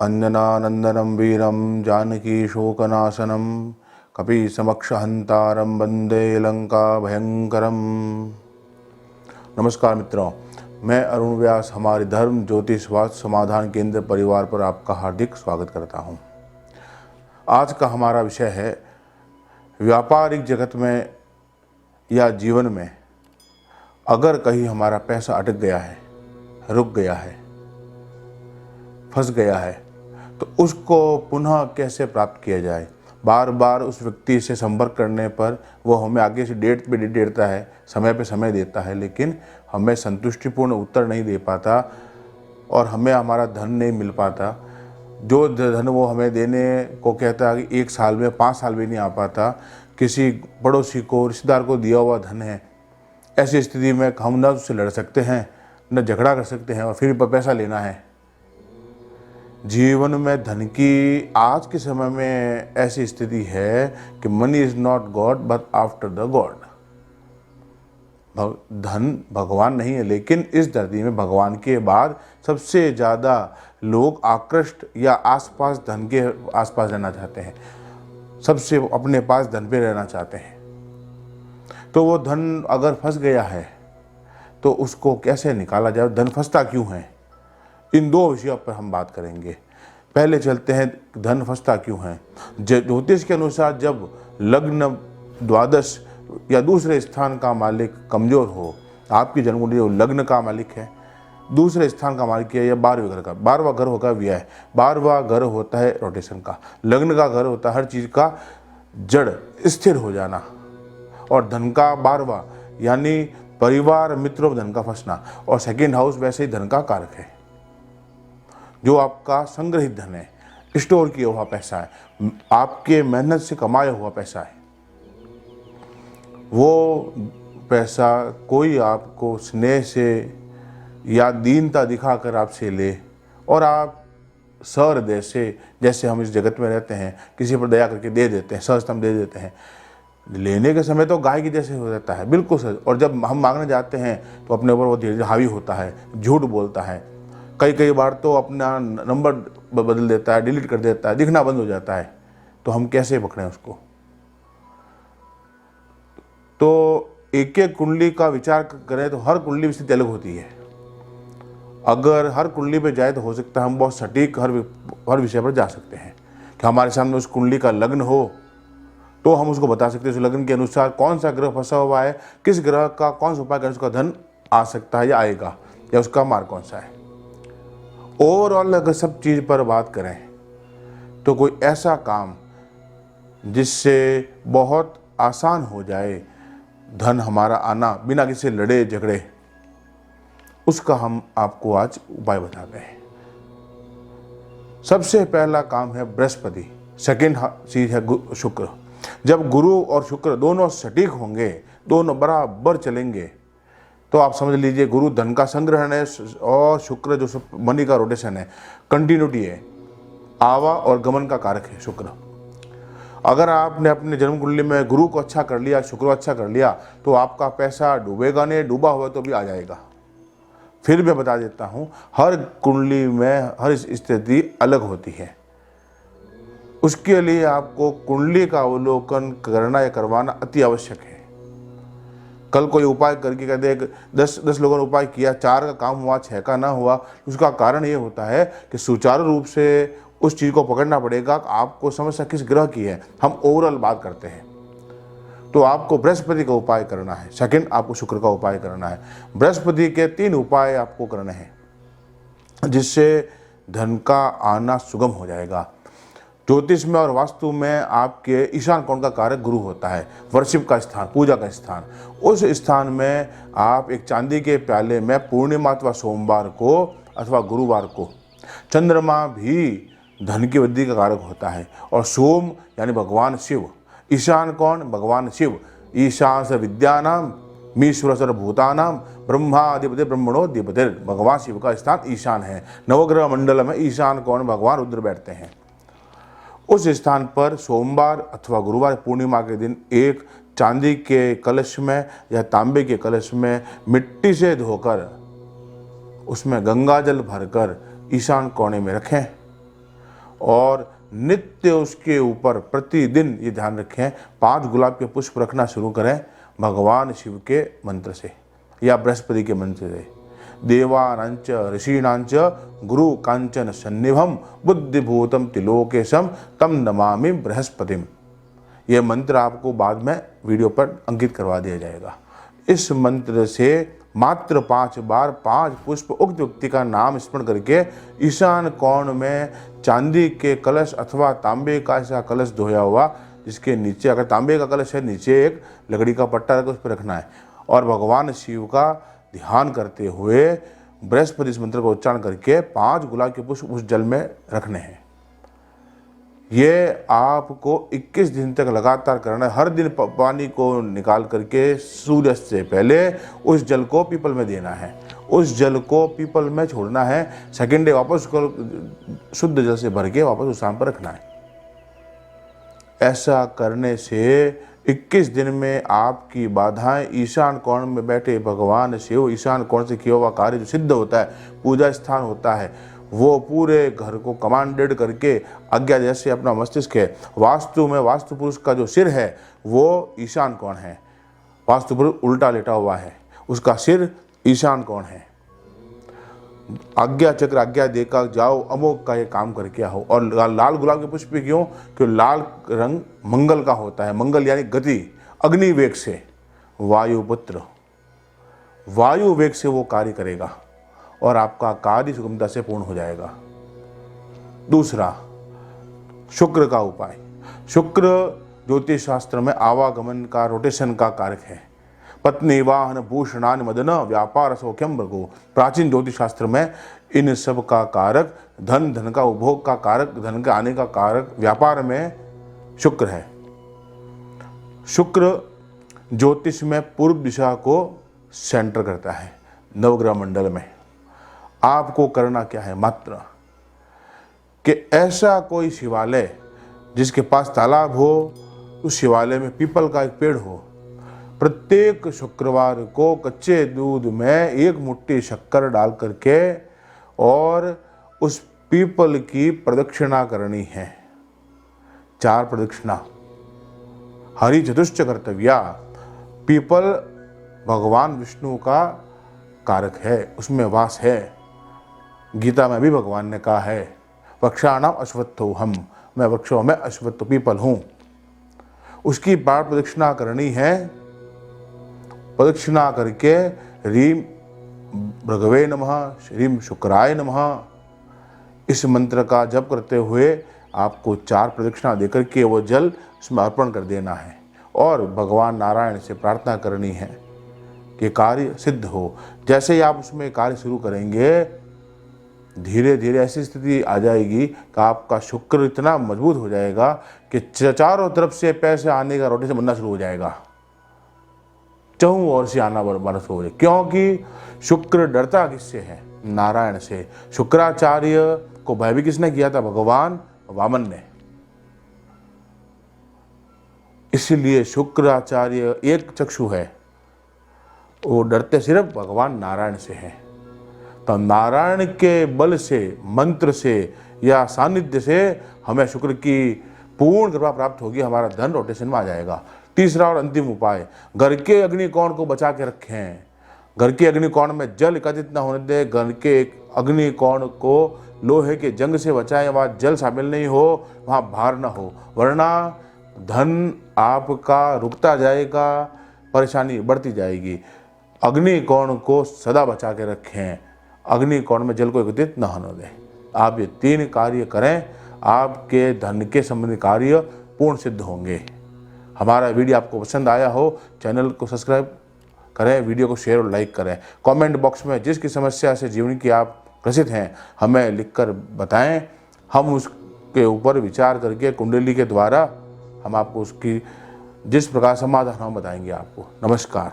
अंजनानंदनं वीरं जानकी शोकनाशनं कपीसमक्षहंतारं वंदे लंका भयंकरम। नमस्कार मित्रों, मैं अरुण व्यास हमारे धर्म ज्योतिष वास्तु समाधान केंद्र परिवार पर आपका हार्दिक स्वागत करता हूं। आज का हमारा विषय है व्यापारिक जगत में या जीवन में अगर कहीं हमारा पैसा अटक गया है, रुक गया है, फंस गया है, तो उसको पुनः कैसे प्राप्त किया जाए। बार बार उस व्यक्ति से संपर्क करने पर वो हमें आगे से डेट पे डेट देता है, समय पे समय देता है, लेकिन हमें संतुष्टिपूर्ण उत्तर नहीं दे पाता और हमें हमारा धन नहीं मिल पाता। जो धन वो हमें देने को कहता है कि 1 साल में 5 साल भी नहीं आ पाता। किसी पड़ोसी को, रिश्तेदार को दिया हुआ धन है। ऐसी स्थिति में हम न उससे लड़ सकते हैं, न झगड़ा कर सकते हैं और फिर पैसा लेना है। जीवन में धन की आज के समय में ऐसी स्थिति है कि money is not God but after the God. धन भगवान नहीं है, लेकिन इस धरती में भगवान के बाद सबसे ज़्यादा लोग आकृष्ट या आसपास धन के आसपास रहना चाहते हैं, सबसे अपने पास धन पे रहना चाहते हैं। तो वो धन अगर फंस गया है तो उसको कैसे निकाला जाए, धन फंसता क्यों है, इन 2 विषयों पर हम बात करेंगे। पहले चलते हैं धन फंसता क्यों है। ज्योतिष के अनुसार जब लग्न, द्वादश या दूसरे स्थान का मालिक कमजोर हो, आपकी जन्मकुंडली लग्न का मालिक है, दूसरे स्थान का मालिक है या 12वें घर का, 12वां घर होगा व्यय, 12वां घर होता है रोटेशन का, लग्न का घर होता है हर चीज का जड़ स्थिर हो जाना, और धन का 12वां यानी परिवार मित्रों धन का फंसना, और सेकंड हाउस वैसे ही धन का कारक है। जो आपका संग्रहित धन है, स्टोर किया हुआ पैसा है, आपके मेहनत से कमाया हुआ पैसा है, वो पैसा कोई आपको स्नेह से या दीनता दिखाकर आपसे ले और आप सहृदय से, जैसे हम इस जगत में रहते हैं, किसी पर दया करके दे देते हैं, सहजता दे देते हैं। लेने के समय तो गाय की जैसे हो जाता है, बिल्कुल सही। और जब हम मांगने जाते हैं तो अपने ऊपर वो धीरे धीरे हावी होता है, झूठ बोलता है, कई बार तो अपना नंबर बदल देता है, डिलीट कर देता है, दिखना बंद हो जाता है। तो हम कैसे पकड़ें उसको। तो एक एक कुंडली का विचार करें तो हर कुंडली स्थिति अलग होती है। अगर हर कुंडली पे जाए तो हो सकता है हम बहुत सटीक हर विषय पर जा सकते हैं कि हमारे सामने उस कुंडली का लग्न हो तो हम उसको बता सकते हैं उस लग्न के अनुसार कौन सा ग्रह फंसा हुआ है, किस ग्रह का कौन सा उपाय करने से उसका धन आ सकता है या आएगा, या उसका मार्ग कौन सा है। ओवरऑल अगर सब चीज पर बात करें तो कोई ऐसा काम जिससे बहुत आसान हो जाए धन हमारा आना बिना किसी लड़े झगड़े, उसका हम आपको आज उपाय बताते हैं। सबसे पहला काम है बृहस्पति, सेकंड चीज है शुक्र। जब गुरु और शुक्र दोनों सटीक होंगे, दोनों बराबर चलेंगे, तो आप समझ लीजिए गुरु धन का संग्रहण है और शुक्र जो मनी का रोटेशन है, कंटिन्यूटी है, आवा और गमन का कारक है शुक्र। अगर आपने अपने जन्म कुंडली में गुरु को अच्छा कर लिया, शुक्र को अच्छा कर लिया, तो आपका पैसा डूबेगा नहीं, डूबा हुआ तो भी आ जाएगा। फिर मैं बता देता हूं, हर कुंडली में हर स्थिति अलग होती है। उसके लिए आपको कुंडली का अवलोकन करना या करवाना अति आवश्यक है। कल कोई उपाय करके कहते हैं 10 लोगों ने उपाय किया, 4 का काम हुआ, 6 का ना हुआ, उसका कारण ये होता है कि सुचारू रूप से उस चीज़ को पकड़ना पड़ेगा। आपको समस्या किस ग्रह की है, हम ओवरऑल बात करते हैं। तो आपको बृहस्पति का उपाय करना है, सेकंड आपको शुक्र का उपाय करना है। बृहस्पति के 3 उपाय आपको करने हैं जिससे धन का आना सुगम हो जाएगा। ज्योतिष में और वास्तु में आपके ईशान कोण का कारक गुरु होता है, वर्शिप का स्थान, पूजा का स्थान। उस स्थान में आप एक चांदी के प्याले में पूर्णिमा अथवा सोमवार को अथवा गुरुवार को, चंद्रमा भी धन की वृद्धि का कारक होता है, और सोम यानी भगवान शिव, ईशान कौन, भगवान शिव, ईशान स विद्यानाम मीश्वर सर्वभूतानाम ब्रह्माधिपति ब्रह्मणोधिपति, भगवान शिव का स्थान ईशान है। नवग्रह मंडल में ईशान कौन, भगवान रुद्र बैठते हैं। उस स्थान पर सोमवार अथवा गुरुवार पूर्णिमा के दिन एक चांदी के कलश में या तांबे के कलश में मिट्टी से धोकर उसमें गंगा जल भरकर ईशान कोने में रखें। और नित्य उसके ऊपर प्रतिदिन ये ध्यान रखें 5 गुलाब के पुष्प रखना शुरू करें भगवान शिव के मंत्र से या बृहस्पति के मंत्र से। देवानांच ऋषीणांच गुरु कांचन सन्निभम बुद्धिभूतम तिलोकेशम तम नमामि बृहस्पतिम। यह मंत्र आपको बाद में वीडियो पर अंकित करवा दिया जाएगा। इस मंत्र से मात्र 5 बार 5 पुष्प उक्त व्यक्ति का नाम स्मरण करके ईशान कोण में चांदी के कलश अथवा तांबे का ऐसा कलश धोया हुआ, जिसके नीचे अगर तांबे का कलश है नीचे एक लकड़ी का पट्टा रखकर उस पर रखना है और भगवान शिव का ध्यान करते हुए बृहस्पति इस मंत्र का उच्चारण करके 5 गुलाब के पुष्प उस जल में रखने हैं। ये आपको 21 दिन तक लगातार करना है। हर दिन पानी को निकाल करके सूर्यास्त से पहले उस जल को पीपल में देना है, उस जल को पीपल में छोड़ना है। सेकेंड डे वापस उसको शुद्ध जल से भर के वापस उस स्थान पर रखना है। ऐसा करने से 21 दिन में आपकी बाधाएं ईशान कोण में बैठे भगवान शिव ईशान कोण से किया हुआ कार्य जो सिद्ध होता है, पूजा स्थान होता है, वो पूरे घर को कमांडेड करके आज्ञा जैसे अपना मस्तिष्क है। वास्तु में वास्तु पुरुष का जो सिर है वो ईशान कोण है। वास्तु पुरुष उल्टा लेटा हुआ है, उसका सिर ईशान कोण है। आज्ञा चक्र आज्ञा देकर जाओ, अमोघ का ये काम करके आओ। और लाल गुलाब के पुष्प क्यों? क्योंकि लाल रंग मंगल का होता है। मंगल यानी गति, अग्नि वेग से, वायुपुत्र वायु वेग से वो कार्य करेगा और आपका कार्य सुगमता से पूर्ण हो जाएगा। दूसरा, शुक्र का उपाय। शुक्र ज्योतिष शास्त्र में आवागमन का, रोटेशन का कारक है। पत्नी वाहन भूषणान मदन व्यापार सौख्यम भृगु। प्राचीन ज्योतिष शास्त्र में इन सब का कारक धन, धन का उपभोग का कारक, धन के आने का कारक व्यापार में शुक्र है। शुक्र ज्योतिष में पूर्व दिशा को सेंटर करता है नवग्रह मंडल में। आपको करना क्या है? मात्र कि ऐसा कोई शिवालय जिसके पास तालाब हो, उस शिवालय में पीपल का एक पेड़ हो। प्रत्येक शुक्रवार को कच्चे दूध में 1 मुट्ठी शक्कर डाल करके और उस पीपल की प्रदक्षिणा करनी है। 4 प्रदक्षिणा। हरि चतुश्च कर्तव्या। पीपल भगवान विष्णु का कारक है, उसमें वास है। गीता में भी भगवान ने कहा है वृक्षाणाम अश्वत्थो हम, मैं वृक्षों में अश्वत्थ पीपल हूं। उसकी बार प्रदक्षिणा करनी है। प्रदक्षिणा करके ह्रीम भृगवे नमः, श्रीम शुक्राय नमः, इस मंत्र का जप करते हुए आपको 4 प्रदक्षिणा देकर के वो जल उसमें अर्पण कर देना है और भगवान नारायण से प्रार्थना करनी है कि कार्य सिद्ध हो। जैसे ही आप उसमें कार्य शुरू करेंगे, धीरे धीरे ऐसी स्थिति आ जाएगी कि आपका शुक्र इतना मजबूत हो जाएगा कि चारों तरफ से पैसे आने का रोटेशन बनना शुरू हो जाएगा। चहुं ओर से आना बरस हो जाए, क्योंकि शुक्र डरता किससे है? नारायण से। शुक्राचार्य को भय भी किसने किया था? भगवान वामन ने। इसलिए शुक्राचार्य एक चक्षु है, वो डरते सिर्फ भगवान नारायण से हैं। तो नारायण के बल से, मंत्र से या सानिध्य से हमें शुक्र की पूर्ण कृपा प्राप्त होगी, हमारा धन रोटेशन में आ जाएगा। तीसरा और अंतिम उपाय, घर के अग्निकोण को बचा के रखें। घर के अग्निकोण में जल एकत्रित न होने दें। घर के अग्निकोण को लोहे के जंग से बचाएं, वहाँ जल शामिल नहीं हो, वहाँ भार न हो, वरना धन आपका रुकता जाएगा, परेशानी बढ़ती जाएगी। अग्निकोण को सदा बचा के रखें। अग्निकोण में जल को एकत्रित न होने दें। आप ये 3 कार्य करें, आपके धन के संबंधी कार्य पूर्ण सिद्ध होंगे। हमारा वीडियो आपको पसंद आया हो, चैनल को सब्सक्राइब करें, वीडियो को शेयर और लाइक करें। कमेंट बॉक्स में जिसकी समस्या से जीवन की आप ग्रसित हैं, हमें लिखकर बताएं। हम उसके ऊपर विचार करके कुंडली के द्वारा हम आपको उसकी जिस प्रकार समाधान हम बताएंगे आपको। नमस्कार।